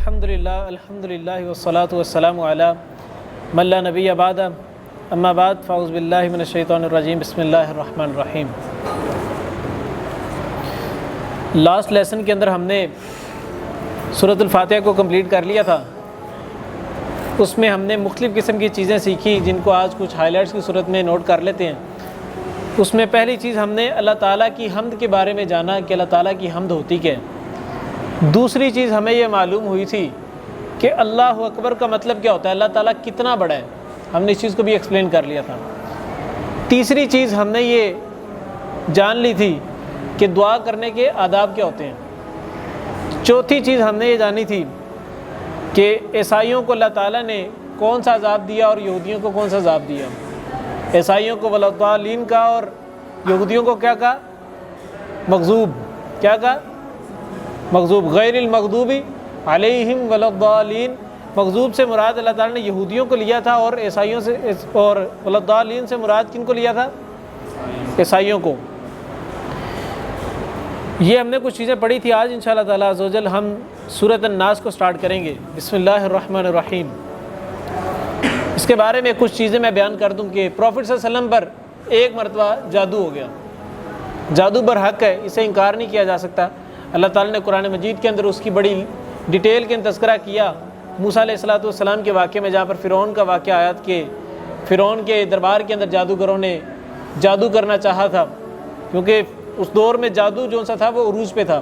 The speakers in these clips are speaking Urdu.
الحمدللہ والصلاة والسلام علی من لا نبی بعد اما بعد فاعوذ باللہ من الشیطان الرجیم بسم اللہ الرحمن الرحیم۔ لاسٹ لیسن کے اندر ہم نے سورۃ الفاتحہ کو کمپلیٹ کر لیا تھا۔ اس میں ہم نے مختلف قسم کی چیزیں سیکھی جن کو آج کچھ ہائی لائٹس کی صورت میں نوٹ کر لیتے ہیں۔ اس میں پہلی چیز ہم نے اللہ تعالیٰ کی حمد کے بارے میں جانا کہ اللہ تعالیٰ کی حمد ہوتی کیا ہے۔ دوسری چیز ہمیں یہ معلوم ہوئی تھی کہ اللہ اکبر کا مطلب کیا ہوتا ہے، اللہ تعالیٰ کتنا بڑا ہے، ہم نے اس چیز کو بھی ایکسپلین کر لیا تھا۔ تیسری چیز ہم نے یہ جان لی تھی کہ دعا کرنے کے آداب کیا ہوتے ہیں۔ چوتھی چیز ہم نے یہ جانی تھی کہ عیسائیوں کو اللہ تعالیٰ نے کون سا عذاب دیا اور یہودیوں کو کون سا عذاب دیا۔ عیسائیوں کو وَلَضَّالِّینَ کہا اور یہودیوں کو کیا کہا، مغضوب، کیا کہا، مغضوب، غیر المغضوب علیہم وَلَضَّالِّینَ۔ مغضوب سے مراد اللہ تعالیٰ نے یہودیوں کو لیا تھا اور عیسائیوں سے، اور وَلَضَّالِّینَ سے مراد کن کو لیا تھا، عیسائیوں کو۔ یہ ہم نے کچھ چیزیں پڑھی تھی۔ آج انشاءاللہ تعالیٰ عز و جل ہم سورۃ الناس کو سٹارٹ کریں گے۔ بسم اللہ الرحمن الرحیم۔ اس کے بارے میں کچھ چیزیں میں بیان کر دوں کہ پروفٹ صلی اللہ علیہ وسلم پر ایک مرتبہ جادو ہو گیا۔ جادو برحق ہے، اسے انکار نہیں کیا جا سکتا۔ اللہ تعالیٰ نے قرآن مجید کے اندر اس کی بڑی ڈیٹیل کے تذکرہ کیا۔ موسیٰ علیہ السلام کے واقعے میں جہاں پر فرعون کا واقعہ آیات کہ فرعون کے دربار کے اندر جادوگروں نے جادو کرنا چاہا تھا، کیونکہ اس دور میں جادو جو سا تھا وہ عروج پہ تھا۔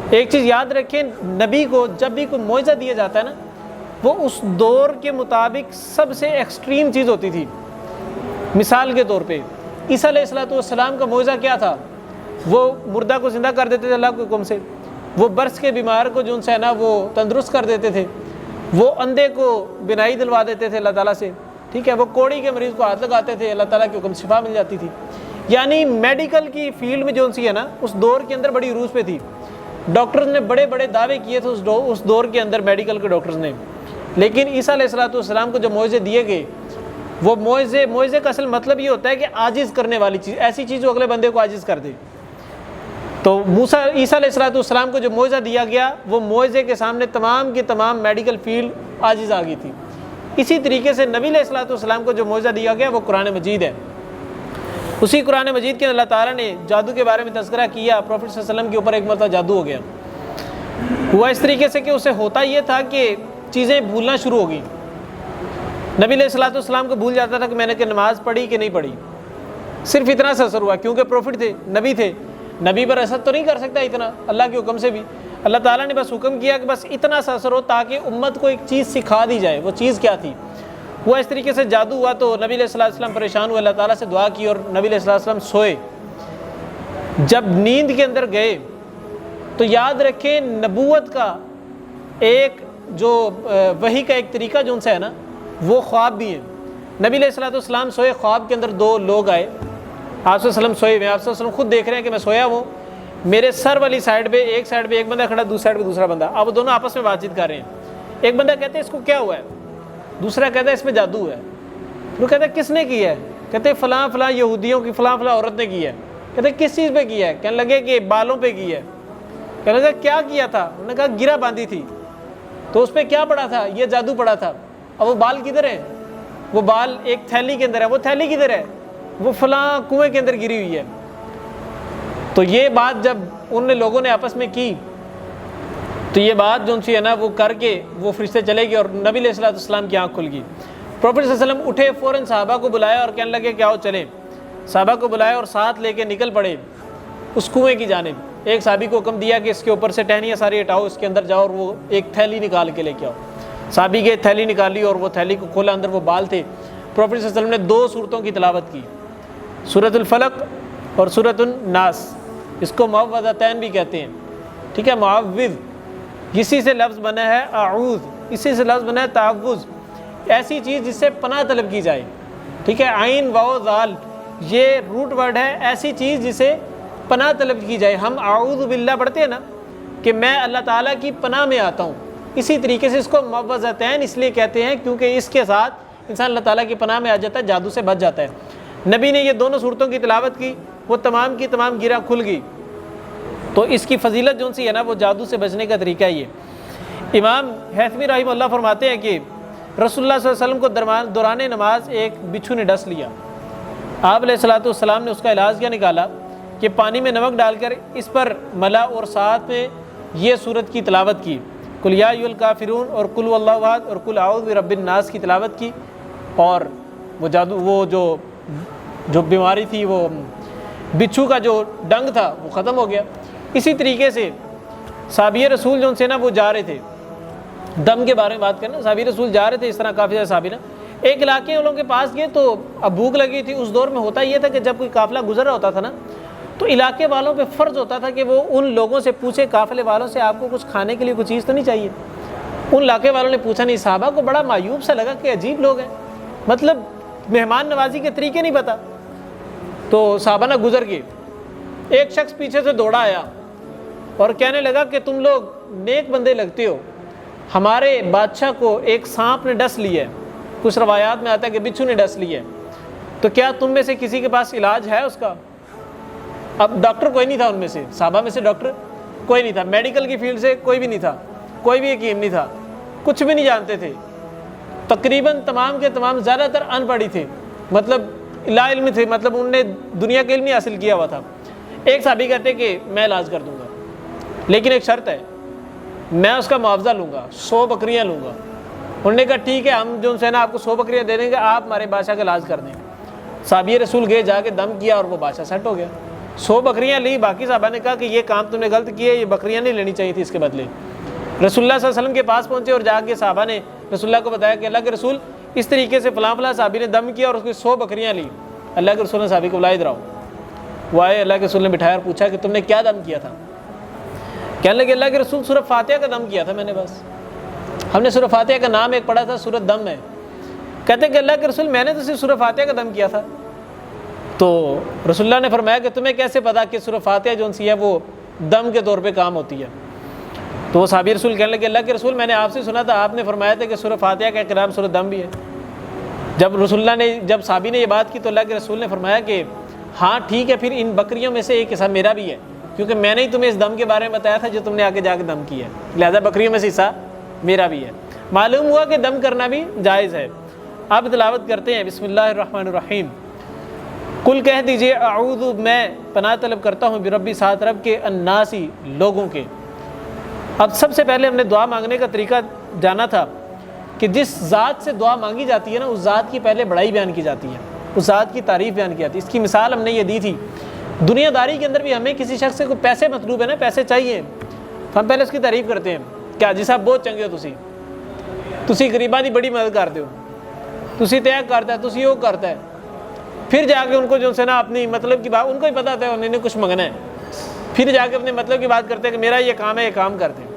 ایک چیز یاد رکھیں، نبی کو جب بھی کوئی معجزہ دیا جاتا ہے نا، وہ اس دور کے مطابق سب سے ایکسٹریم چیز ہوتی تھی۔ مثال کے طور پہ عیسیٰ علیہ السلام کا معجزہ کیا تھا، وہ مردہ کو زندہ کر دیتے تھے اللہ کے حکم سے، وہ برس کے بیمار کو جو ہے نا وہ تندرست کر دیتے تھے، وہ اندھے کو بینائی دلوا دیتے تھے اللہ تعالیٰ سے، ٹھیک ہے، وہ کوڑی کے مریض کو ہاتھ لگاتے تھے، اللہ تعالیٰ کے حکم سے شفا مل جاتی تھی۔ یعنی میڈیکل کی فیلڈ میں جو سی ہے نا اس دور کے اندر بڑی عروج پہ تھی۔ ڈاکٹرز نے بڑے بڑے دعوے کیے تھے اس دور کے اندر، میڈیکل کے ڈاکٹرز نے۔ لیکن عیسیٰ علیہ السلام کو جو معجزے دیے گئے، وہ معجزے کا اصل مطلب یہ ہوتا ہے کہ عاجز کرنے والی چیز، ایسی چیز جو اگلے بندے کو عاجز کر دے۔ تو عیسیٰ علیہ السلام کو جو معجزہ دیا گیا، وہ معجزے کے سامنے تمام کی تمام میڈیکل فیلڈ عاجز آ گئی تھی۔ اسی طریقے سے نبی علیہ السلام کو جو معجزہ دیا گیا وہ قرآن مجید ہے۔ اسی قرآن مجید کے اللہ تعالیٰ نے جادو کے بارے میں تذکرہ کیا۔ پروفٹ صلی اللہ علیہ وسلم کے اوپر ایک مرتبہ جادو ہو گیا، ہوا اس طریقے سے کہ اسے ہوتا یہ تھا کہ چیزیں بھولنا شروع ہو گئیں۔ نبی علیہ السلام کو بھول جاتا تھا کہ میں نے کہ نماز پڑھی کہ نہیں پڑھی، صرف اتنا سا اثر ہوا، کیونکہ پروفٹ تھے، نبی تھے، نبی پر اثر تو نہیں کر سکتا اتنا اللہ کے حکم سے بھی۔ اللہ تعالیٰ نے بس حکم کیا کہ بس اتنا سا اثر ہو تاکہ امت کو ایک چیز سکھا دی جائے۔ وہ چیز کیا تھی؟ وہ اس طریقے سے جادو ہوا تو نبی علیہ السلام پریشان ہوئے، اللہ تعالیٰ سے دعا کی اور نبی علیہ السلام سوئے۔ جب نیند کے اندر گئے تو یاد رکھیں نبوت کا ایک جو وحی کا ایک طریقہ جو ان سے ہے نا وہ خواب بھی ہے۔ نبی علیہ السلام سوئے، خواب کے اندر دو لوگ آئے، آپ صلی اللہ علیہ وسلم سوئے ہوئے، آپ صلی اللہ علیہ وسلم خود دیکھ رہے ہیں کہ میں سویا ہوں، میرے سر والی سائڈ پہ ایک بندہ کھڑا، دوسری سائڈ پہ دوسرا بندہ، اب وہ دونوں آپس میں بات چیت کر رہے ہیں۔ ایک بندہ کہتے ہیں اس کو کیا ہوا ہے، دوسرا کہتا ہے اس میں جادو ہے۔ وہ کہتا ہے کس نے کیا ہے؟ کہتے ہیں فلاں فلاں یہودیوں کی فلاں فلاں عورت نے کی ہے۔ کہتے ہیں کس چیز پہ کیا ہے؟ کہنے لگے کہ بالوں پہ کی ہے۔ کہنے لگا کیا کیا تھا؟ انہوں نے کہا گرہ باندھی تھی، تو اس پہ کیا پڑا تھا؟ یہ جادو پڑا تھا۔ اب وہ بال کدھر ہیں؟ وہ بال ایک تھیلی کے اندر ہے۔ وہ تھیلی کدھر ہے؟ وہ فلاں کنویں کے اندر گری ہوئی ہے۔ تو یہ بات جب ان لوگوں نے آپس میں کی تو یہ بات جو سی ہے نا وہ کر کے وہ فرشتے چلے گئے اور نبی علیہ السلام کی آنکھ کھل گئی۔ پروفٹ صلی اللہ علیہ وسلم اٹھے، فوراً صحابہ کو بلایا اور کہنے لگے کہ آؤ چلیں۔ صحابہ کو بلایا اور ساتھ لے کے نکل پڑے اس کنویں کی جانب۔ ایک صحابی کو حکم دیا کہ اس کے اوپر سے ٹہنیاں ساری ہٹاؤ، اس کے اندر جاؤ اور وہ ایک تھیلی نکال کے لے کے آؤ۔ صحابی کے تھیلی نکالی اور وہ تھیلی کو کھولا، اندر وہ بال تھے۔ پروفٹ صلی اللہ علیہ وسلم نے دو صورتوں کی تلاوت کی، سورۃ الفلق اور سورۃ الناس۔ اس کو معوذتین بھی کہتے ہیں، ٹھیک ہے، معوذ اسی سے لفظ بنا ہے، اعوذ اسی سے لفظ بنا ہے تعوذ، ایسی چیز جس سے پناہ طلب کی جائے، ٹھیک ہے، عین واو ذال یہ روٹ ورڈ ہے، ایسی چیز جسے پناہ طلب کی جائے۔ ہم اعوذ باللہ پڑھتے ہیں نا کہ میں اللہ تعالیٰ کی پناہ میں آتا ہوں، اسی طریقے سے اس کو معوذتین اس لیے کہتے ہیں کیونکہ اس کے ساتھ انسان اللہ تعالیٰ کی پناہ میں آ جاتا ہے، جادو سے بچ جاتا ہے۔ نبی نے یہ دونوں صورتوں کی تلاوت کی، وہ تمام کی تمام گرہ کھل گئی۔ تو اس کی فضیلت جو سی ہے نا وہ جادو سے بچنے کا طریقہ ہی ہے۔ امام حیثمی رحمہ اللہ فرماتے ہیں کہ رسول اللہ صلی اللہ علیہ وسلم کو دوران نماز ایک بچھو نے ڈس لیا۔ آپ علیہ السلام نے اس کا علاج کیا نکالا کہ پانی میں نمک ڈال کر اس پر ملا اور ساتھ میں یہ سورت کی تلاوت کی، قل یا ایھا الکافرون اور قل هو اللہ احد اور قل اعوذ برب الناس کی تلاوت کی، اور وہ جو بیماری تھی، وہ بچھو کا جو ڈنگ تھا وہ ختم ہو گیا۔ اسی طریقے سے صحابی رسول جو ان سے نا وہ جا رہے تھے، دم کے بارے میں بات کرنا، صحابی رسول جا رہے تھے، اس طرح کافی زیادہ صحابی نا ایک علاقے والوں کے پاس گئے تو اب بھوک لگی تھی۔ اس دور میں ہوتا یہ تھا کہ جب کوئی قافلہ گزر رہا ہوتا تھا نا تو علاقے والوں پہ فرض ہوتا تھا کہ وہ ان لوگوں سے پوچھے، قافلے والوں سے، آپ کو کچھ کھانے کے لیے کچھ چیز تو نہیں چاہیے؟ ان علاقے والوں نے پوچھا نہیں۔ صحابہ کو بڑا معیوب سا لگا کہ عجیب لوگ ہیں، مطلب مہمان نوازی کے طریقے نہیں پتہ۔ تو صحابہ نہ گزر گئے، ایک شخص پیچھے سے دوڑا آیا اور کہنے لگا کہ تم لوگ نیک بندے لگتے ہو، ہمارے بادشاہ کو ایک سانپ نے ڈس لیا ہے، کچھ روایات میں آتا ہے کہ بچھو نے ڈس لیا ہے، تو کیا تم میں سے کسی کے پاس علاج ہے اس کا؟ اب ڈاکٹر کوئی نہیں تھا ان میں سے، صحابہ میں سے ڈاکٹر کوئی نہیں تھا، میڈیکل کی فیلڈ سے کوئی بھی نہیں تھا، کوئی بھی حکیم نہیں تھا، کچھ بھی نہیں جانتے تھے، تقریباً تمام کے تمام زیادہ تر ان پڑھی تھے، مطلب لا علم تھے، مطلب انہوں نے دنیا کے علم نہیں حاصل کیا ہوا تھا۔ ایک صحابی کہتے کہ میں علاج کر دوں گا، لیکن ایک شرط ہے، میں اس کا معاوضہ لوں گا، 100 بکریاں لوں گا۔ انہوں نے کہا ٹھیک ہے، ہم جو ہے نا آپ کو 100 بکریاں دے دیں گے، آپ ہمارے بادشاہ کا علاج کر دیں۔ صحابی رسول گئے، جا کے دم کیا اور وہ بادشاہ سیٹ ہو گیا۔ 100 بکریاں لی، باقی صحابہ نے کہا کہ یہ کام تم نے غلط کیا ہے، یہ بکریاں نہیں لینی چاہیے تھی اس کے بدلے۔ رسول اللہ صلی اللہ علیہ وسلم کے پاس پہنچے اور جا کے صحابہ نے رسول اللہ کو بتایا کہ اللہ کے رسول اس طریقے سے فلاں فلاں صحابی نے دم کیا اور اس کی 100 بکریاں لی۔ اللہ کے رسول نے صحابی کو بلایا، ادھر آؤ۔ وہ آئے، اللہ کے رسول نے بٹھایا اور پوچھا کہ تم نے کیا دم کیا تھا؟ کہنے لگے اللہ کے رسول سورہ فاتحہ کا دم کیا تھا میں نے، بس ہم نے سورہ فاتحہ کا نام ایک پڑھا تھا، سورۃ دم ہے۔ کہتے کہ اللہ کے رسول میں نے تو صرف سورہ فاتحہ کا دم کیا تھا۔ تو رسول اللہ نے فرمایا کہ تمہیں کیسے پتا کہ سورہ فاتحہ جو سی ہے وہ دم کے طور پہ کام ہوتی ہے؟ تو وہ صحابی رسول کہنے لگے اللہ کے رسول میں نے آپ سے سنا تھا، آپ نے فرمایا تھا کہ سورہ فاتحہ کا ایک نام سورہ دم بھی ہے۔ جب صحابی نے یہ بات کی تو اللہ کے رسول نے فرمایا کہ ہاں ٹھیک ہے، پھر ان بکریوں میں سے ایک حصہ میرا بھی ہے، کیونکہ میں نے ہی تمہیں اس دم کے بارے میں بتایا تھا جو تم نے آگے جا کے دم کیا ہے، لہذا بکریوں میں سے حصہ میرا بھی ہے۔ معلوم ہوا کہ دم کرنا بھی جائز ہے۔ آپ تلاوت کرتے ہیں بسم اللہ الرحمن الرحیم، قل کہہ دیجئے اعوذ میں پناہ طلب کرتا ہوں بربی ساتھ رب کے، الناسی لوگوں کے۔ اب سب سے پہلے ہم نے دعا مانگنے کا طریقہ جانا تھا کہ جس ذات سے دعا مانگی جاتی ہے نا اس ذات کی پہلے بڑائی بیان کی جاتی ہے، اس ذات کی تعریف بیان کی جاتی ہے۔ اس کی مثال ہم نے یہ دی تھی، دنیا داری کے اندر بھی ہمیں کسی شخص سے کوئی پیسے مطلوب ہے نا، پیسے چاہیے، ہم پہلے اس کی تعریف کرتے ہیں کہ حاجی صاحب بہت چنگے ہو، تسی غریباں دی بڑی مدد کرتے ہو، تسی طے کرتا ہے، تسی وہ کرتا ہے، پھر جا کے ان کو جو سے نا اپنی مطلب کی بات، ان کو ہی پتہ ہوتا ہے انہوں نے کچھ منگنا ہے، پھر جا کے اپنے مطلب کی بات کرتے ہیں کہ میرا یہ کام ہے، یہ کام کرتے ہیں،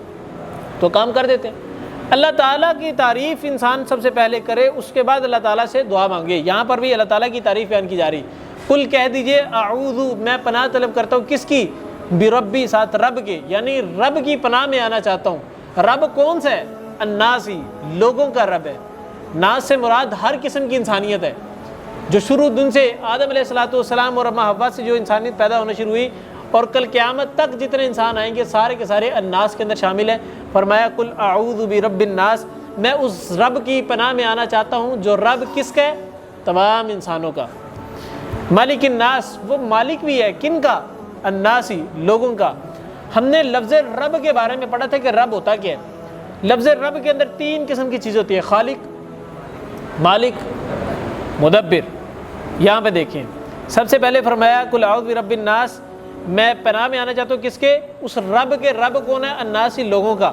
تو کام کر دیتے ہیں۔ اللہ تعالیٰ کی تعریف انسان سب سے پہلے کرے، اس کے بعد اللہ تعالیٰ سے دعا مانگے۔ یہاں پر بھی اللہ تعالیٰ کی تعریف بیان کی جا رہی، قل کہہ دیجئے اعوذ میں پناہ طلب کرتا ہوں، کس کی؟ بربی ساتھ رب کے، یعنی رب کی پناہ میں آنا چاہتا ہوں۔ رب کون سا ہے؟ الناسی لوگوں کا رب ہے۔ ناس سے مراد ہر قسم کی انسانیت ہے، جو شروع دن سے آدم علیہ السلام اور اماں حوا سے جو انسانیت پیدا ہونا شروع ہوئی اور کل قیامت تک جتنے انسان آئیں گے سارے کے سارے الناس کے اندر شامل ہیں۔ فرمایا قل اعوذ برب الناس، میں اس رب کی پناہ میں آنا چاہتا ہوں جو رب کس کا ہے؟ تمام انسانوں کا۔ مالک الناس، وہ مالک بھی ہے کن کا؟ الناسی لوگوں کا۔ ہم نے لفظ رب کے بارے میں پڑھا تھا کہ رب ہوتا کیا ہے۔ لفظ رب کے اندر 3 قسم کی چیز ہوتی ہے، خالق، مالک، مدبر۔ یہاں پہ دیکھیں سب سے پہلے فرمایا قل اعوذ برب الناس، میں پناہ میں آنا چاہتا ہوں کس کے؟ اس رب کے۔ رب کون ہے؟ الناسی لوگوں کا۔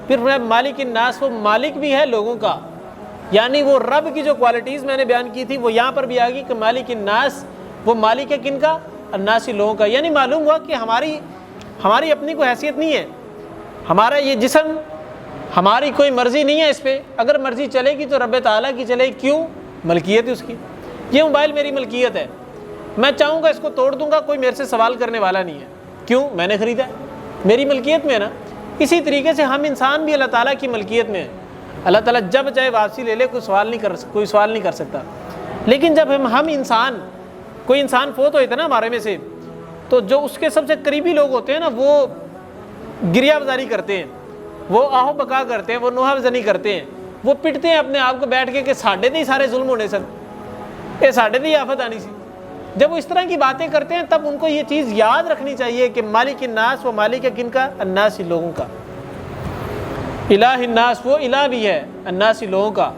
پھر فرمایا مالک الناس، وہ مالک بھی ہے لوگوں کا، یعنی وہ رب کی جو کوالٹیز میں نے بیان کی تھی وہ یہاں پر بھی آ گئی کہ مالک الناس، وہ مالک ہے کن کا؟ الناسی لوگوں کا۔ یعنی معلوم ہوا کہ ہماری اپنی کوئی حیثیت نہیں ہے، ہمارا یہ جسم ہماری کوئی مرضی نہیں ہے اس پہ، اگر مرضی چلے گی تو رب تعالیٰ کی چلے گی، کیوں؟ ملکیت ہے اس کی۔ یہ موبائل میری ملکیت ہے، میں چاہوں گا اس کو توڑ دوں گا، کوئی میرے سے سوال کرنے والا نہیں ہے، کیوں؟ میں نے خریدا ہے، میری ملکیت میں ہے نا۔ اسی طریقے سے ہم انسان بھی اللہ تعالیٰ کی ملکیت میں ہیں، اللہ تعالیٰ جب چاہے واپسی لے لے، کوئی سوال نہیں کر سکتا۔ لیکن جب ہم انسان، کوئی انسان فوت ہوتا ہے نا ہمارے میں سے، تو جو اس کے سب سے قریبی لوگ ہوتے ہیں نا وہ گریہ بزاری کرتے ہیں، وہ آہو بکا کرتے ہیں، وہ نوحہ زنی کرتے ہیں، وہ پٹتے ہیں اپنے آپ کو بیٹھ کے کہ ساڈے تے سارے ظلم ہونے سن، یہ ساڈے تے آفت آنی سی۔ جب وہ اس طرح کی باتیں کرتے ہیں تب ان کو یہ چیز یاد رکھنی چاہیے کہ مالک الناس، وہ مالک ہے کن کا؟ الناس، لوگوں کا۔ الہ الناس، وہ الہ بھی ہے الناس، لوگوں کا۔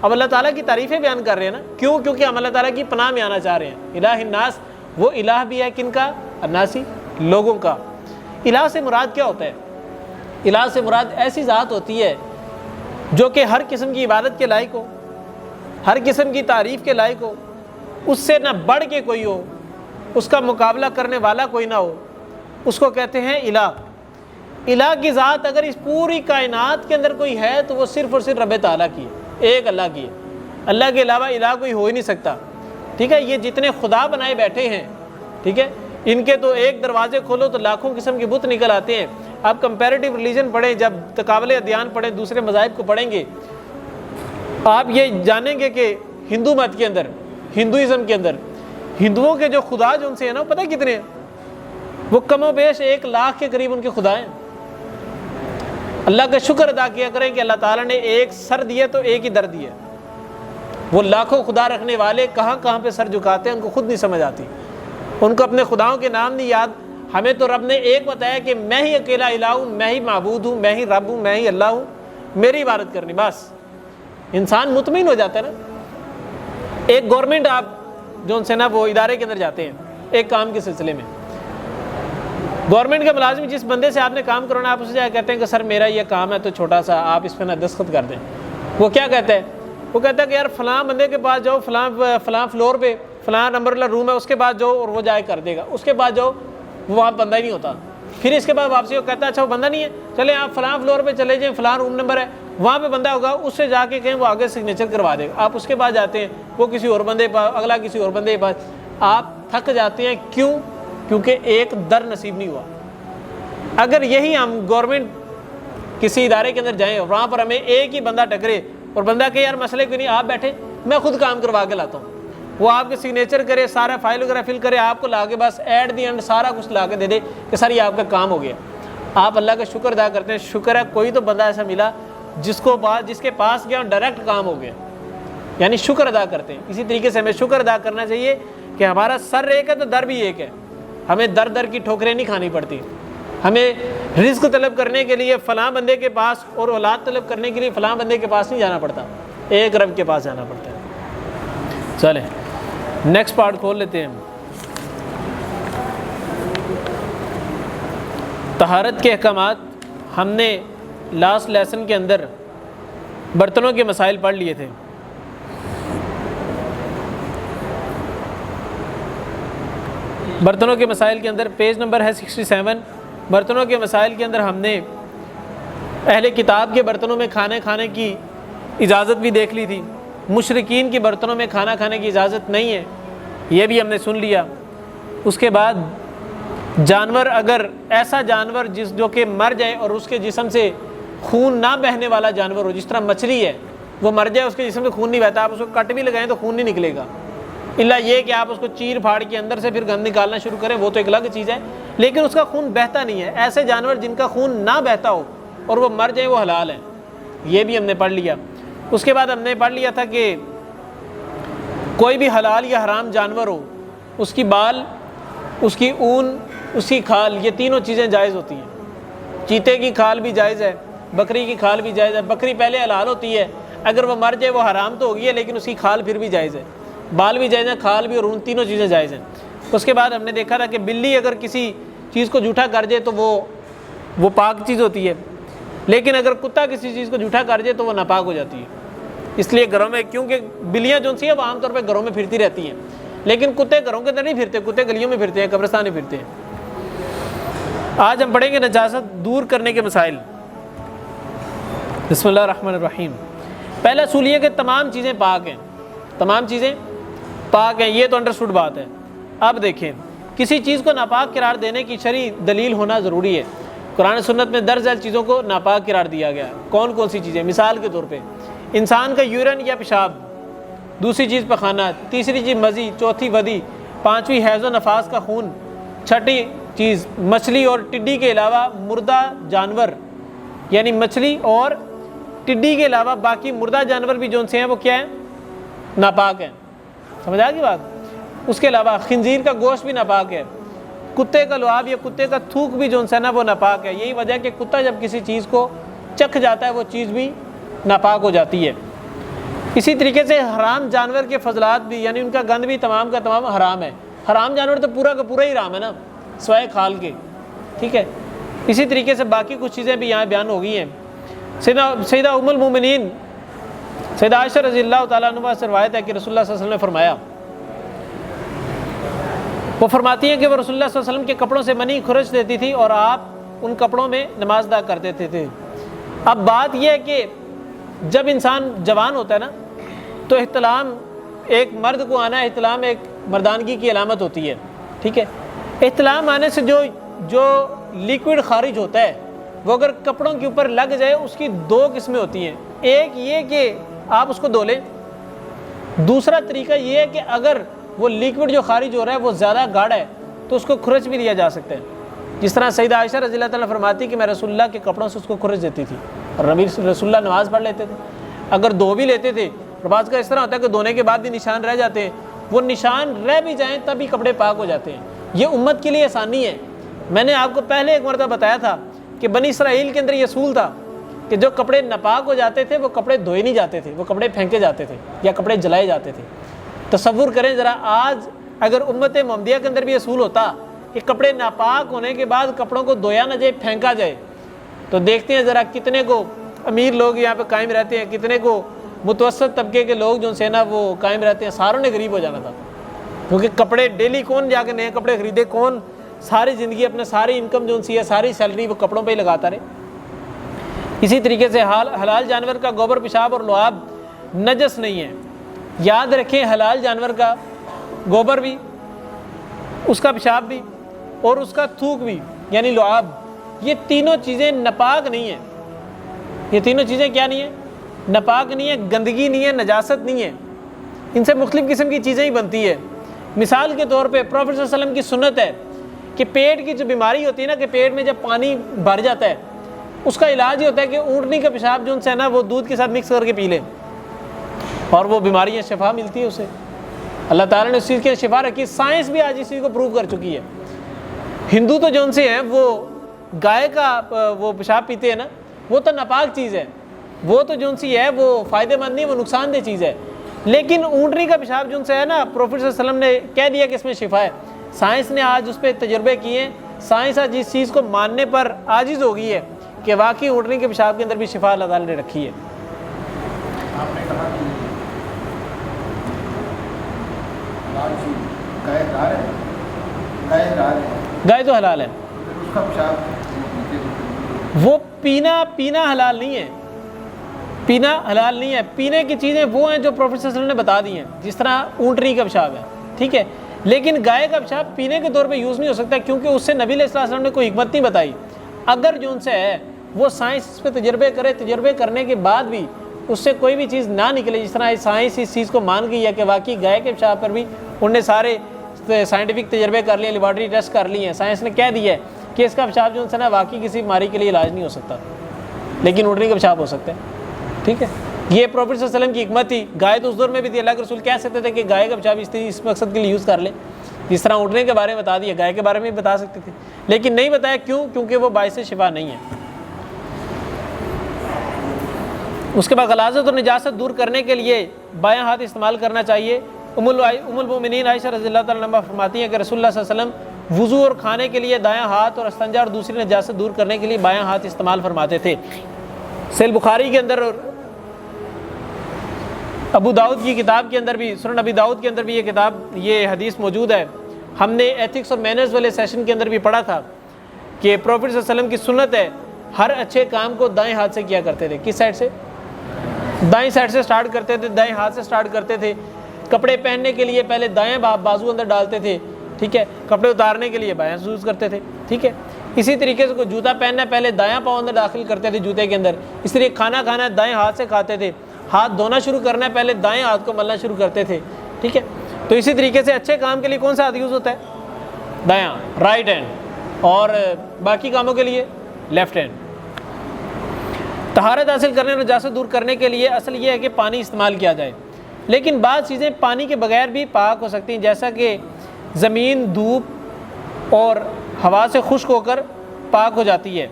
اب اللہ تعالیٰ کی تعریفیں بیان کر رہے ہیں نا، کیوں؟ کیونکہ ہم اللہ تعالیٰ کی پناہ میں آنا چاہ رہے ہیں۔ الہ الناس، وہ الہ بھی ہے کن کا؟ الناسی، لوگوں کا۔ الہ سے مراد کیا ہوتا ہے؟ الہ سے مراد ایسی ذات ہوتی ہے جو کہ ہر قسم کی عبادت کے لائق ہو، ہر قسم کی تعریف کے لائق ہو، اس سے نہ بڑھ کے کوئی ہو، اس کا مقابلہ کرنے والا کوئی نہ ہو، اس کو کہتے ہیں الہ۔ الہ کی ذات اگر اس پوری کائنات کے اندر کوئی ہے تو وہ صرف اور صرف رب تعالیٰ کی ہے، ایک اللہ کی ہے۔ اللہ کے علاوہ الہ کوئی ہو ہی نہیں سکتا، ٹھیک ہے؟ یہ جتنے خدا بنائے بیٹھے ہیں، ٹھیک ہے، ان کے تو ایک دروازے کھولو تو لاکھوں قسم کے بت نکل آتے ہیں۔ آپ کمپیریٹیو ریلیجن پڑھیں، جب تقابل ادیان پڑھیں، دوسرے مذاہب کو پڑھیں گے، آپ یہ جانیں گے کہ ہندو مت کے اندر، ہندوازم کے اندر، ہندوؤں کے جو خدا جو ان سے ہیں نا، وہ پتہ کتنے ہیں؟ وہ کم و بیش 1 لاکھ کے قریب ان کے خدا ہیں۔ اللہ کا شکر ادا کیا کریں کہ اللہ تعالیٰ نے ایک سر دیا تو ایک ہی در دیا۔ وہ لاکھوں خدا رکھنے والے کہاں کہاں پہ سر جھکاتے ہیں، ان کو خود نہیں سمجھ آتی، ان کو اپنے خداؤں کے نام نہیں یاد۔ ہمیں تو رب نے ایک بتایا کہ میں ہی اکیلا الہ ہوں، میں ہی معبود ہوں، میں ہی رب ہوں، میں ہی اللہ ہوں، میری عبادت کرنی، بس انسان مطمئن ہو جاتا ہے نا۔ ایک گورنمنٹ، آپ جو ان سے نا وہ ادارے کے اندر جاتے ہیں ایک کام کے سلسلے میں، گورنمنٹ کا ملازم جس بندے سے آپ نے کام کرانا، آپ اسے جا کے کہتے ہیں کہ سر میرا یہ کام ہے تو چھوٹا سا آپ اس پہ نا دستخط کر دیں، وہ کیا کہتا ہے؟ وہ کہتا ہے کہ یار فلاں بندے کے پاس جاؤ، فلاں فلور پہ فلاں نمبر والا روم ہے، اس کے بعد جاؤ اور وہ جائے کر دے گا، اس کے بعد جاؤ وہ وہاں بندہ ہی نہیں ہوتا، پھر اس کے بعد واپسی وہ کہتا ہے اچھا وہ بندہ نہیں ہے، چلیں آپ فلاں فلور پہ چلے جائیں، فلاں روم نمبر ہے، وہاں پہ بندہ ہوگا، اس سے جا کے کہیں وہ آگے سگنیچر کروا دے گا۔ آپ اس کے بعد جاتے ہیں، وہ کسی اور بندے پاس، اگلا کسی اور بندے کے پاس، آپ تھک جاتے ہیں۔ کیوں؟ کیونکہ ایک در نصیب نہیں ہوا۔ اگر یہی ہم گورنمنٹ کسی ادارے کے اندر جائیں اور وہاں پر ہمیں ایک ہی بندہ ٹکرے اور بندہ کہ یار مسئلے کیوں نہیں، آپ بیٹھے، میں خود کام کروا کے لاتا ہوں، وہ آپ کے سگنیچر کرے، سارا فائل وغیرہ فل کرے، آپ کو لا کے بس ایٹ دی اینڈ سارا کچھ لا کے دے دے کہ سر یہ آپ کا کام ہو گیا، آپ اللہ کا شکر ادا کرتے ہیں، شکر ہے کوئی تو بندہ ایسا ملا جس کے پاس گیا ڈائریکٹ کام ہو گیا، یعنی شکر ادا کرتے ہیں۔ اسی طریقے سے ہمیں شکر ادا کرنا چاہیے کہ ہمارا سر ایک ہے تو در بھی ایک ہے، ہمیں در در کی ٹھوکریں نہیں کھانی پڑتی، ہمیں رزق طلب کرنے کے لیے فلاں بندے کے پاس اور اولاد طلب کرنے کے لیے فلاں بندے کے پاس نہیں جانا پڑتا، ایک رب کے پاس جانا پڑتا ہے۔ چلیں نیکسٹ پارٹ کھول لیتے ہیں۔ طہارت کے احکامات ہم نے لاسٹ لیسن کے اندر برتنوں کے مسائل پڑھ لیے تھے۔ برتنوں کے مسائل کے اندر پیج نمبر ہے 67۔ برتنوں کے مسائل کے اندر ہم نے اہل کتاب کے برتنوں میں کھانے کی اجازت بھی دیکھ لی تھی، مشرکین کے برتنوں میں کھانا کھانے کی اجازت نہیں ہے، یہ بھی ہم نے سن لیا۔ اس کے بعد جانور، اگر ایسا جانور جو کہ مر جائے اور اس کے جسم سے خون نہ بہنے والا جانور ہو، جس طرح مچھلی ہے، وہ مر جائے اس کے جسم سے خون نہیں بہتا، آپ اس کو کٹ بھی لگائیں تو خون نہیں نکلے گا، الا یہ کہ آپ اس کو چیر پھاڑ کے اندر سے پھر گند نکالنا شروع کریں، وہ تو ایک الگ چیز ہے، لیکن اس کا خون بہتا نہیں ہے۔ ایسے جانور جن کا خون نہ بہتا ہو اور وہ مر جائیں وہ حلال ہیں، یہ بھی ہم نے پڑھ لیا۔ اس کے بعد ہم نے پڑھ لیا تھا کہ کوئی بھی حلال یا حرام جانور ہو، اس کی بال، اس کی اون، اس کی کھال، یہ تینوں چیزیں جائز ہوتی ہیں۔ چیتے کی کھال بھی جائز ہے، بکری کی کھال بھی جائز ہے۔ بکری پہلے حلال ہوتی ہے، اگر وہ مر جائے وہ حرام تو ہوگی ہے، لیکن اس کی کھال پھر بھی جائز ہے، بال بھی جائز ہیں، کھال بھی اور اون، تینوں چیزیں جائز ہیں۔ اس کے بعد ہم نے دیکھا تھا کہ بلی اگر کسی چیز کو جھوٹا کر جائے تو وہ پاک چیز ہوتی ہے، لیکن اگر کتا کسی چیز کو جھوٹا کر جائے تو وہ ناپاک ہو جاتی ہے۔ اس لیے گھروں میں، کیونکہ بلیاں جو سی ہیں وہ عام طور پہ گھروں میں پھرتی رہتی ہیں، لیکن کتے گھروں کے اندر نہیں پھرتے، کتے گلیوں میں پھرتے ہیں، قبرستان میں پھرتے ہیں۔ آج ہم پڑھیں گے نجاست دور کرنے کے مسائل۔ بسم اللہ الرحمن الرحیم۔ پہلا اصول یہ کہ تمام چیزیں پاک ہیں، تمام چیزیں پاک ہیں، یہ تو انڈرسٹوڈ بات ہے۔ اب دیکھیں، کسی چیز کو ناپاک قرار دینے کی شرعی دلیل ہونا ضروری ہے۔ قرآن سنت میں درج ذیل چیزوں کو ناپاک قرار دیا گیا ہے۔ کون کون سی چیزیں؟ مثال کے طور پہ انسان کا یورین یا پیشاب، دوسری چیز پخانہ، تیسری چیز مزی، چوتھی ودی، پانچویں حیض و نفاس کا خون، چھٹی چیز مچھلی اور ٹڈی کے علاوہ مردہ جانور یعنی مچھلی اور ٹڈی کے علاوہ باقی مردہ جانور بھی جو سے ہیں وہ کیا ہیں؟ ناپاک ہیں. سمجھ آ گئی بات؟ اس کے علاوہ خنزیر کا گوشت بھی ناپاک ہے. کتے کا لعاب یا کتے کا تھوک بھی جو ہے نا وہ ناپاک ہے. یہی وجہ ہے کہ کتا جب کسی چیز کو چکھ جاتا ہے وہ چیز بھی ناپاک ہو جاتی ہے. اسی طریقے سے حرام جانور کے فضلات بھی، یعنی ان کا گند بھی تمام کا تمام حرام ہے. حرام جانور تو پورا کا پورا ہی حرام ہے نا سوائے کھال کے. ٹھیک ہے. اسی طریقے سے باقی کچھ چیزیں بھی یہاں بیان ہو گئی ہیں. سیدہ ام المومنین سیدہ عائشہ رضی اللہ تعالیٰ عنہ سے روایت ہے کہ رسول اللہ صلی اللہ علیہ وسلم نے فرمایا، وہ فرماتی ہیں کہ وہ رسول اللہ صلی اللہ علیہ وسلم کے کپڑوں سے منی خرچ دیتی تھی اور آپ ان کپڑوں میں نماز ادا کر دیتے تھے. اب بات یہ ہے کہ جب انسان جوان ہوتا ہے نا تو احتلام ایک مرد کو آنا، احتلام ایک مردانگی کی علامت ہوتی ہے. ٹھیک ہے. احتلام آنے سے جو لیکوڈ خارج ہوتا ہے وہ اگر کپڑوں کے اوپر لگ جائے اس کی دو قسمیں ہوتی ہیں. ایک یہ کہ آپ اس کو دھو لیں. دوسرا طریقہ یہ ہے کہ اگر وہ لیکوڈ جو خارج ہو رہا ہے وہ زیادہ گاڑھا ہے تو اس کو کھرچ بھی دیا جا سکتا ہے. جس طرح سیدہ عائشہ رضی اللہ تعالیٰ فرماتی کہ میں رسول اللہ کے کپڑوں سے اس کو کھرچ دیتی تھی اور رسول اللہ نماز پڑھ لیتے تھے. اگر دھو بھی لیتے تھے، بعض کا اس طرح ہوتا ہے کہ دھونے کے بعد بھی نشان رہ جاتے ہیں، وہ نشان رہ بھی جائیں تب بھی کپڑے پاک ہو جاتے ہیں. یہ امت کے لیے آسانی ہے. میں نے آپ کو پہلے ایک مرتبہ بتایا تھا کہ بنی اسرائیل کے اندر یہ اصول تھا کہ جو کپڑے ناپاک ہو جاتے تھے وہ کپڑے دھوئے نہیں جاتے تھے، وہ کپڑے پھینکے جاتے تھے یا کپڑے جلائے جاتے تھے. تصور کریں ذرا، آج اگر امت محمدیہ کے اندر بھی اصول ہوتا کہ کپڑے ناپاک ہونے کے بعد کپڑوں کو دھویا نہ جائے، پھینکا جائے، تو دیکھتے ہیں ذرا کتنے کو امیر لوگ یہاں پہ قائم رہتے ہیں، کتنے کو متوسط طبقے کے لوگ جو سے نا وہ قائم رہتے ہیں. ساروں نے غریب ہو جانا تھا، کیونکہ کپڑے ڈیلی کون جا کے نئے کپڑے خریدے، کون ساری زندگی اپنے ساری انکم جو سی ہے ساری سیلری وہ کپڑوں پہ ہی لگاتا رہے. اسی طریقے سے حلال جانور کا گوبر پیشاب اور لعاب نجس نہیں ہے. یاد رکھیں حلال جانور کا گوبر بھی، اس کا پیشاب بھی اور اس کا تھوک بھی یعنی لعاب، یہ تینوں چیزیں ناپاک نہیں ہیں. یہ تینوں چیزیں کیا نہیں ہیں؟ ناپاک نہیں ہے، گندگی نہیں ہے، نجاست نہیں ہے. ان سے مختلف قسم کی چیزیں ہی بنتی ہے. مثال کے طور پہ پروفیٹ صلی اللہ علیہ وسلم کی سنت ہے کہ پیٹ کی جو بیماری ہوتی ہے نا کہ پیٹ میں جب پانی بھر جاتا ہے اس کا علاج یہ ہوتا ہے کہ اونٹنی کا پیشاب جو ان سے ہے نا وہ دودھ کے ساتھ مکس کر کے پی لے اور وہ بیماریاں شفا ملتی ہے اسے. اللہ تعالیٰ نے اس چیز کی شفا رکھی. سائنس بھی آج اس چیز کو پروو کر چکی ہے. ہندو تو جو ان سے ہیں وہ گائے کا وہ پیشاب پیتے ہیں نا، وہ تو ناپاک چیز ہے، وہ تو جو ان سی ہے وہ فائدہ مند نہیں، وہ نقصان دہ چیز ہے. لیکن اونٹنی کا پیشاب جو ان سے ہے نا، پروفیٹ صلی اللہ علیہ وسلم نے کہہ دیا کہ اس میں شفا ہے. سائنس نے آج اس پہ تجربے کیے ہیں. سائنس آج اس چیز کو ماننے پر عاجز ہو گئی ہے کہ واقعی اونٹنی کے پیشاب کے اندر بھی شفا اللہ تعالیٰ نے رکھی ہے. آپ نے کہا کہ گائے تو حلال ہے، اس کا پیشاب وہ پینا حلال نہیں ہے. پینا حلال نہیں ہے. پینے کی چیزیں وہ ہیں جو پروفیٹ صلی اللہ علیہ وسلم نے بتا دی ہیں، جس طرح اونٹنی کا پیشاب ہے. ٹھیک ہے. لیکن گائے کا پیشاب پینے کے طور پہ یوز نہیں ہو سکتا کیونکہ اس سے نبی علیہ الصلوۃ والسلام نے کوئی حکمت نہیں بتائی. اگر جو ان سے ہے وہ سائنس اس پہ تجربے کرے، تجربے کرنے کے بعد بھی اس سے کوئی بھی چیز نہ نکلے، جس طرح سائنس اس چیز کو مان گئی ہے کہ واقعی گائے کے پیشاب پر بھی انہوں نے سارے سائنٹیفک تجربے کر لیے، لیبارٹری ٹیسٹ کر لی ہیں، سائنس نے کہہ دیا ہے کہ اس کا پیشاب جو ان سے نا واقعی کسی بیماری کے لیے علاج نہیں ہو سکتا، لیکن اونٹنی کا پیشاب ہو سکتا ہے. ٹھیک ہے. یہ پروفیٹ صلی اللہ علیہ وسلم کی حکمت تھی. گائے تو اس دور میں بھی تھی. اللہ کے رسول کہہ سکتے تھے کہ گائے کا پیشاب اس مقصد کے لیے یوز کر لیں، جس طرح اونٹنے کے بارے میں بتا دیا، گائے کے بارے میں بھی بتا سکتے تھے، لیکن نہیں بتایا. کیوں؟ کیونکہ وہ باعث شفا نہیں ہے. اس کے بعد غلاظت اور نجاست دور کرنے کے لیے بایاں ہاتھ استعمال کرنا چاہیے. ام المومنین عائشہ رضی اللہ تعالیٰ عنہا فرماتی ہیں کہ رسول اللہ صلی اللہ علیہ وسلم وضو اور کھانے کے لیے دایاں ہاتھ اور استنجا اور دوسری نجاست دور کرنے کے لیے بایاں ہاتھ استعمال فرماتے تھے. صحیح بخاری کے اندر اور ابو داؤد کی کتاب کے اندر بھی، سنن ابی داؤد کے اندر بھی یہ حدیث موجود ہے. ہم نے ایتھکس اور مینرز والے سیشن کے اندر بھی پڑھا تھا کہ پروفیٹ صلی اللہ علیہ وسلم کی سنت ہے ہر اچھے کام کو دائیں ہاتھ سے کیا کرتے تھے. کس سائڈ سے؟ دائیں سائڈ سے سٹارٹ کرتے تھے، دائیں ہاتھ سے سٹارٹ کرتے تھے. کپڑے پہننے کے لیے پہلے دائیں بازو اندر ڈالتے تھے. ٹھیک ہے. کپڑے اتارنے کے لیے بایاں یوز کرتے تھے. ٹھیک ہے. اسی طریقے سے کوئی جوتا پہننا ہے پہلے دایاں پاؤں اندر داخل کرتے تھے جوتے کے اندر. اس طریقے کھانا کھانا ہے دائیں ہاتھ سے کھاتے تھے. ہاتھ دھونا شروع کرنا ہے پہلے دائیں ہاتھ کو ملنا شروع کرتے تھے. ٹھیک ہے. تو اسی طریقے سے اچھے کام کے لیے کون سا ہاتھ یوز ہوتا ہے؟ دایاں، رائٹ ہینڈ. اور باقی کاموں کے لیے لیفٹ ہینڈ. طہارت حاصل کرنے اور نجاست دور کرنے کے لیے اصل یہ ہے کہ پانی استعمال کیا جائے، لیکن بعض چیزیں پانی کے بغیر بھی پاک ہو سکتی ہیں، جیسا کہ زمین دھوپ اور ہوا سے خشک ہو کر پاک ہو جاتی ہے۔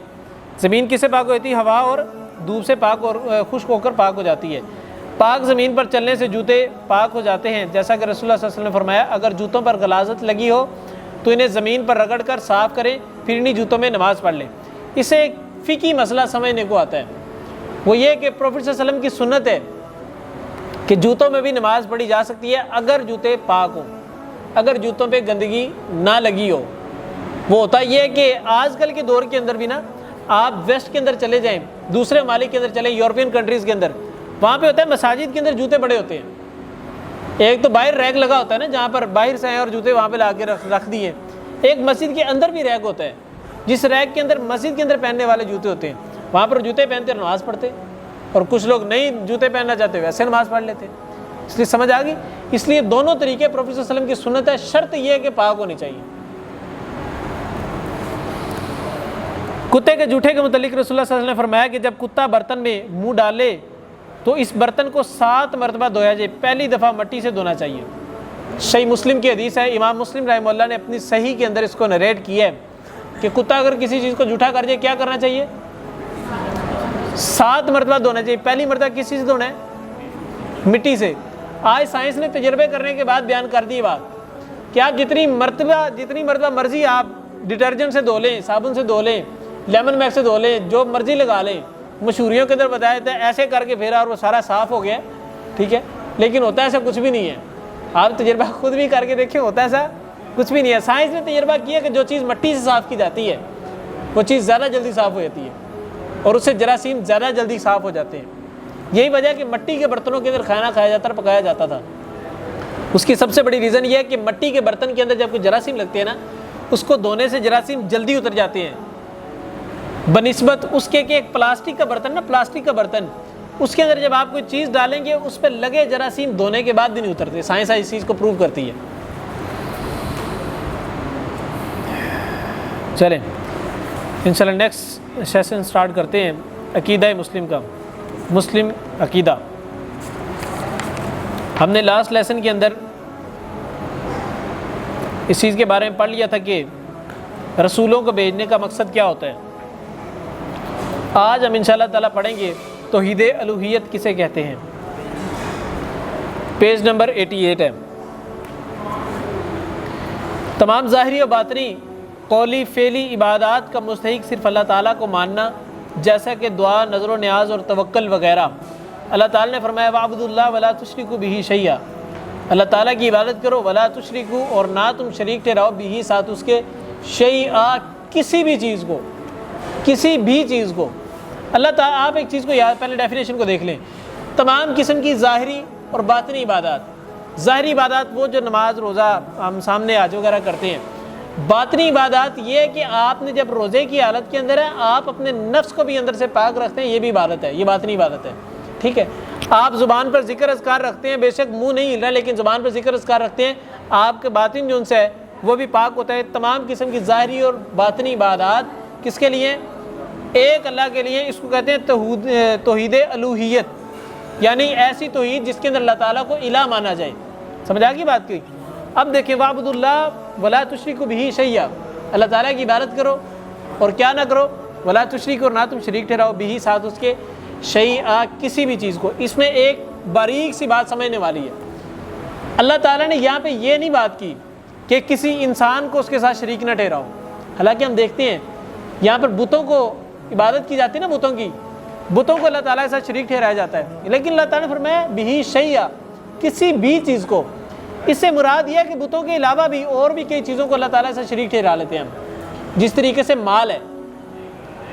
زمین کس سے پاک ہوتی ہے؟ ہوا اور دھوپ سے پاک اور خشک ہو کر پاک ہو جاتی ہے۔ پاک زمین پر چلنے سے جوتے پاک ہو جاتے ہیں، جیسا کہ رسول اللہ صلی اللہ علیہ وسلم نے فرمایا اگر جوتوں پر غلاظت لگی ہو تو انہیں زمین پر رگڑ کر صاف کریں، پھر انہی جوتوں میں نماز پڑھ لیں۔ اس سے ایک فقہی مسئلہ سمجھنے کو آتا ہے، وہ یہ کہ پروفیٹ صلی اللہ علیہ وسلم کی سنت ہے کہ جوتوں میں بھی نماز پڑھی جا سکتی ہے اگر جوتے پاک ہوں، اگر جوتوں پہ گندگی نہ لگی ہو۔ وہ ہوتا یہ ہے کہ آج کل کے دور کے اندر بھی نا، آپ ویسٹ کے اندر چلے جائیں، دوسرے ممالک کے اندر چلیں، یورپین کنٹریز کے اندر، وہاں پہ ہوتا ہے مساجد کے اندر جوتے بڑے ہوتے ہیں۔ ایک تو باہر ریک لگا ہوتا ہے نا، جہاں پر باہر سے آئے اور جوتے وہاں پہ لا کے رکھ دیے۔ ایک مسجد کے اندر بھی ریک ہوتا ہے، جس ریک کے اندر مسجد کے اندر پہننے والے جوتے ہوتے ہیں، وہاں پر جوتے پہنتے اور نماز پڑھتے، اور کچھ لوگ نہیں جوتے پہننا چاہتے ویسے نماز پڑھ لیتے۔ اس لیے سمجھ آ گئی؟ اس لیے دونوں طریقے پروفیٹ صلی اللہ علیہ وسلم کی سنت ہے، شرط یہ ہے کہ پاک ہونی چاہیے۔ کتے کے جوٹے کے متعلق رسول اللہ صلی اللہ علیہ وسلم نے فرمایا کہ جب کتا برتن میں منہ ڈالے تو اس برتن کو 7 مرتبہ دھویا جائے، پہلی دفعہ مٹی سے دھونا چاہیے۔ صحیح مسلم کی حدیث ہے، امام مسلم رحمہ اللہ نے اپنی صحیح کے اندر اس کو نریٹ کیا ہے کہ کتا اگر کسی چیز کو جھوٹا کر جائے کیا کرنا چاہیے؟ 7 مرتبہ دھونا چاہیے۔ پہلی مرتبہ کس چیز سے دھونا ہے؟ مٹی سے۔ آج سائنس نے تجربے کرنے کے بعد بیان کر دی بات کہ آپ جتنی مرتبہ مرضی آپ ڈٹرجنٹ سے دھو لیں، صابن سے دھو لیں، لیمن میک سے دھو لیں، جو مرضی لگا لیں، مشہوریوں کے اندر بتایا تھا ایسے کر کے پھیرا اور وہ سارا صاف ہو گیا، ٹھیک ہے، لیکن ہوتا ایسا کچھ بھی نہیں ہے۔ آپ تجربہ خود بھی کر کے دیکھیں، ہوتا ایسا کچھ بھی نہیں ہے۔ سائنس نے تجربہ کیا کہ جو چیز مٹی سے صاف کی جاتی ہے وہ چیز زیادہ جلدی صاف ہو جاتی ہے، اور اس سے جراثیم زیادہ جلدی صاف ہو جاتے ہیں۔ یہی وجہ ہے کہ مٹی کے برتنوں کے اندر کھانا کھایا جاتا اور پکایا جاتا تھا۔ اس کی سب سے بڑی ریزن یہ ہے کہ مٹی کے برتن کے اندر جب کوئی جراثیم لگتے ہیں نا، اس کو دھونے سے جراثیم جلدی اتر جاتے ہیں بنسبت اس کے کہ ایک پلاسٹک کا برتن نا، پلاسٹک کا برتن، اس کے اندر جب آپ کوئی چیز ڈالیں گے اس پہ لگے جراثیم دھونے کے بعد بھی نہیں اترتے۔ سائنس اس چیز کو پروو کرتی ہے۔ چلیں انشاءاللہ نیکسٹ سیشن سٹارٹ کرتے ہیں عقیدہ مسلم کا، مسلم عقیدہ۔ ہم نے لاسٹ لیسن کے اندر اس چیز کے بارے میں پڑھ لیا تھا کہ رسولوں کو بھیجنے کا مقصد کیا ہوتا ہے۔ آج ہم انشاءاللہ تعالیٰ پڑھیں گے توحید الوہیت کسے کہتے ہیں، پیج نمبر 88 ہے۔ تمام ظاہری و باطنی قولی فعلی عبادات کا مستحق صرف اللہ تعالیٰ کو ماننا، جیسا کہ دعا، نظر و نیاز اور توکل وغیرہ۔ اللہ تعالیٰ نے فرمایا وَاعْبُدُوا اللَّهَ وَلَا تُشْرِكُوا بِهِ شَيْئًا، اللہ تعالیٰ کی عبادت کرو، وَلَا تُشْرِكُوا اور نہ تم شریک ٹھہراؤ، بِهِ ساتھ اس کے، شَيْئًا کسی بھی چیز کو، کسی بھی چیز کو۔ اللہ تعالیٰ، آپ ایک چیز کو یاد، پہلے ڈیفینیشن کو دیکھ لیں۔ تمام قسم کی ظاہری اور باطنی عبادات، ظاہری عبادات وہ جو نماز روزہ ہم سامنے حج وغیرہ کرتے ہیں، باطنی عبادات یہ ہے کہ آپ نے جب روزے کی حالت کے اندر ہے آپ اپنے نفس کو بھی اندر سے پاک رکھتے ہیں، یہ بھی عبادت ہے، یہ باطنی عبادت ہے، ٹھیک ہے۔ آپ زبان پر ذکر اذکار رکھتے ہیں، بے شک منہ نہیں ہل رہا لیکن زبان پر ذکر اذکار رکھتے ہیں، آپ کے باطن جو ان سے ہے وہ بھی پاک ہوتا ہے۔ تمام قسم کی ظاہری اور باطنی عبادات کس کے لیے؟ ایک اللہ کے لیے۔ اس کو کہتے ہیں توحید الوہیت، یعنی ایسی توحید جس کے اندر اللہ تعالیٰ کو الہ مانا جائے۔ سمجھ آ گئی بات کی؟ اب دیکھیں وَاعْبُدُوا اللَّهَ وَلَا تُشْرِكُوا بِهِ شَيْئًا، اللہ تعالیٰ کی عبادت کرو اور کیا نہ کرو، وَلَا تُشْرِكُوا اور نہ تم شریک ٹھہراؤ، بِهِ ساتھ اس کے، شَيْئًا کسی بھی چیز کو۔ اس میں ایک باریک سی بات سمجھنے والی ہے۔ اللہ تعالیٰ نے یہاں پہ یہ نہیں بات کی کہ کسی انسان کو اس کے ساتھ شریک نہ ٹھہراؤ، حالانکہ ہم دیکھتے ہیں یہاں پر بتوں کو عبادت کی جاتی ہے نا، بتوں کی، بتوں کو اللہ تعالیٰ کے ساتھ شریک ٹھہرایا جاتا ہے، لیکن اللہ تعالیٰ نے فرمایا بِهِ شَيْئًا کسی بھی چیز کو۔ اس سے مراد یہ ہے کہ بتوں کے علاوہ بھی اور بھی کئی چیزوں کو اللہ تعالیٰ سے شریک ٹھہرا لیتے ہیں ہم، جس طریقے سے مال ہے۔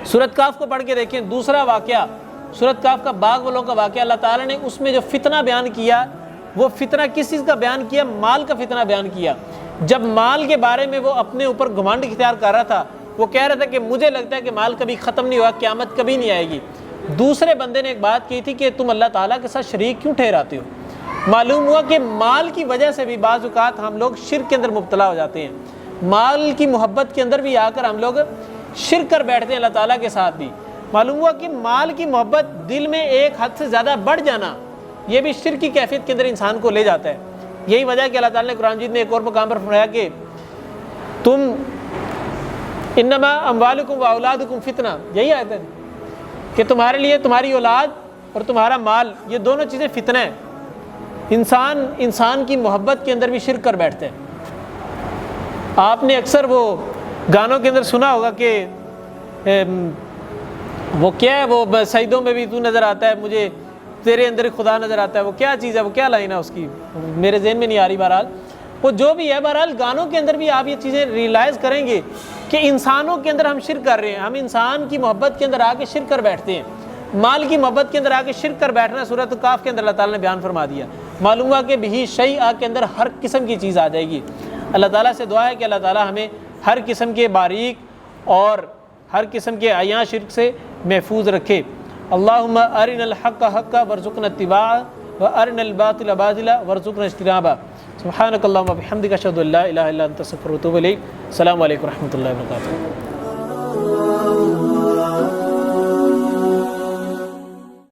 سورۃ کہف کو پڑھ کے دیکھیں، دوسرا واقعہ سورۃ کہف کا باغ والوں کا واقعہ، اللہ تعالیٰ نے اس میں جو فتنہ بیان کیا، وہ فتنہ کس چیز کا بیان کیا؟ مال کا فتنہ بیان کیا۔ جب مال کے بارے میں وہ اپنے اوپر گھمنڈ اختیار کر رہا تھا، وہ کہہ رہا تھا کہ مجھے لگتا ہے کہ مال کبھی ختم نہیں ہوا، قیامت کبھی نہیں آئے گی۔ دوسرے بندے نے ایک بات کی تھی کہ تم اللہ تعالیٰ کے ساتھ شریک کیوں ٹھہراتے ہو؟ معلوم ہوا کہ مال کی وجہ سے بھی بعض اوقات ہم لوگ شرک کے اندر مبتلا ہو جاتے ہیں، مال کی محبت کے اندر بھی آ کر ہم لوگ شرک کر بیٹھتے ہیں اللہ تعالیٰ کے ساتھ بھی۔ معلوم ہوا کہ مال کی محبت دل میں ایک حد سے زیادہ بڑھ جانا یہ بھی شرک کی کیفیت کے اندر انسان کو لے جاتا ہے۔ یہی وجہ ہے کہ اللہ تعالیٰ نے قرآن مجید میں ایک اور مقام پر فرمایا کہ تم انما اموالکم و اولادکم فتنہ، یہی آیت ہے کہ تمہارے لیے تمہاری اولاد اور تمہارا مال یہ دونوں چیزیں فتنہ ہیں۔ انسان کی محبت کے اندر بھی شرک کر بیٹھتے ہیں۔ آپ نے اکثر وہ گانوں کے اندر سنا ہوگا کہ وہ کیا ہے، وہ سجدوں میں بھی تو نظر آتا ہے، مجھے تیرے اندر خدا نظر آتا ہے، وہ کیا چیز ہے، وہ کیا لائن ہے اس کی، میرے ذہن میں نہیں آ رہی۔ بہرحال وہ جو بھی ہے، بہرحال گانوں کے اندر بھی آپ یہ چیزیں ریئلائز کریں گے کہ انسانوں کے اندر ہم شرک کر رہے ہیں، ہم انسان کی محبت کے اندر آ کے شرک کر بیٹھتے ہیں۔ مال کی محبت کے اندر آ کے شرک کر بیٹھنا سورۃ الکاف کے اندر اللہ تعالیٰ نے بیان فرما دیا۔ معلوم ہوا کہ بہی شیء کے اندر ہر قسم کی چیز آ جائے گی۔ اللہ تعالیٰ سے دعا ہے کہ اللہ تعالیٰ ہمیں ہر قسم کے باریک اور ہر قسم کے عیاں شرک سے محفوظ رکھے۔ اللہم ارنا الحق حقا وارزقنا اتباعہ وارنا الباطل باطلا وارزقنا اجتنابہ۔ سبحانک اللہم وبحمدک اشہد ان لا الہ الا انت استغفرک و اتوب الیک۔ السلام علیکم و رحمۃ اللہ وبرکاتہ۔